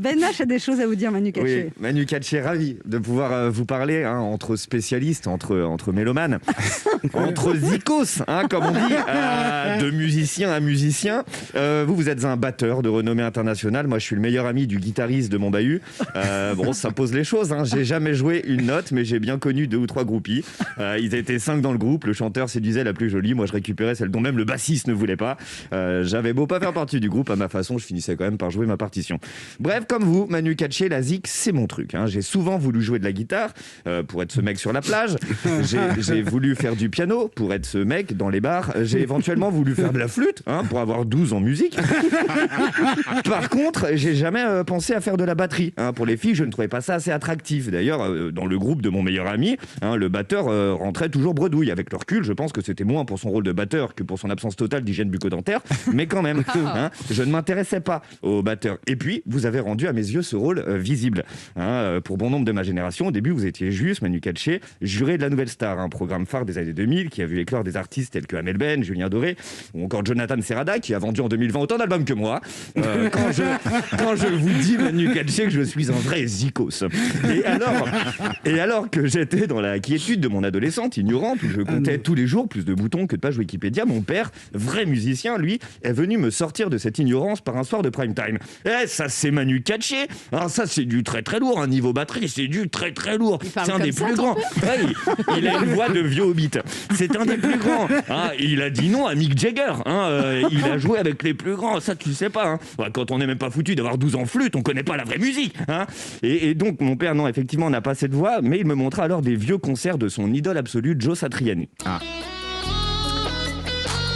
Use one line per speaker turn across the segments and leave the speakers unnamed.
Ben H a des choses à vous dire, Manu Katché.
Oui, Manu Katché, ravi de pouvoir vous parler entre spécialistes, entre mélomanes, entre zikos, comme on dit, de musicien à musicien. Vous êtes un batteur de renommée internationale. Moi, je suis le meilleur ami du guitariste de mon bahut. Bon, ça pose les choses. J'ai jamais joué une note, mais j'ai bien connu 2 ou 3 groupies. Ils étaient 5 dans le groupe. Le chanteur séduisait la plus jolie. Moi, je récupérais celle dont même le bassiste ne voulait pas. J'avais beau pas faire partie du groupe, à ma façon, je finissais quand même par jouer ma partition. Bref, comme vous, Manu Katché, la zik, c'est mon truc. J'ai souvent voulu jouer de la guitare pour être ce mec sur la plage. J'ai voulu faire du piano pour être ce mec dans les bars. J'ai éventuellement voulu faire de la flûte pour avoir 12 en musique. Par contre, j'ai jamais pensé à faire de la batterie. Pour les filles, je ne trouvais pas ça assez attractif. D'ailleurs, dans le groupe de mon meilleur ami, le batteur rentrait toujours bredouille. Avec le recul, je pense que c'était moins pour son rôle de batteur que pour son absence totale d'hygiène bucco-dentaire. Mais quand même, je ne m'intéressais pas au batteur. Et puis, vous avez rendu à mes yeux ce rôle visible. Pour bon nombre de ma génération, au début, vous étiez juste, Manu Katché, juré de la Nouvelle Star, un programme phare des années 2000 qui a vu éclore des artistes tels que Amel Ben, Julien Doré, ou encore Jonathan Serrada, qui a vendu en 2020 autant d'albums que moi. Quand je vous dis, Manu Katché, que je suis un vrai zikos. Et alors que j'étais dans la quiétude de mon adolescente ignorante, où je comptais tous les jours plus de boutons que de pages Wikipédia, mon père, vrai musicien, lui, est venu me sortir de cette ignorance par un soir de prime time. Ça, c'est Manu Katché. Ça, c'est du très très lourd. Niveau batterie, c'est du très très lourd. C'est un des plus grands. Ouais, il a une voix de vieux hobbit. C'est un des plus grands. Il a dit non à Mick Jagger. Il a joué avec les plus grands. Ça, tu sais pas. Quand on n'est même pas foutu d'avoir 12 ans flûte, on connaît pas la vraie musique. Et donc, mon père, non, effectivement, n'a pas cette voix, mais il me montra alors des vieux concerts de son idole absolue, Joe Satriani.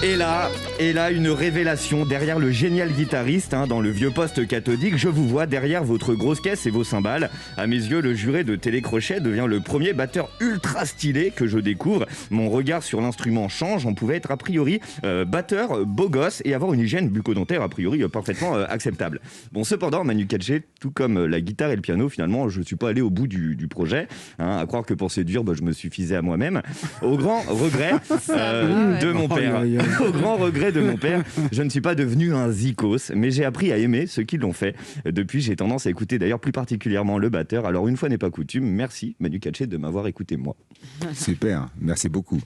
Et là, une révélation derrière le génial guitariste, dans le vieux poste cathodique. Je vous vois derrière votre grosse caisse et vos cymbales. À mes yeux, le juré de Télécrochet devient le premier batteur ultra stylé que je découvre. Mon regard sur l'instrument change. On pouvait être a priori batteur, beau gosse et avoir une hygiène bucco-dentaire a priori parfaitement acceptable. Bon, cependant, Manu Katché, tout comme la guitare et le piano, finalement, je ne suis pas allé au bout du projet. À croire que pour séduire, je me suffisais à moi-même. Au grand regret de mon père. Au grand regret de mon père, je ne suis pas devenu un zikos, mais j'ai appris à aimer ceux qui l'ont fait. Depuis, j'ai tendance à écouter d'ailleurs plus particulièrement le batteur. Alors une fois n'est pas coutume, merci Manu Katché de m'avoir écouté moi.
Super, merci beaucoup.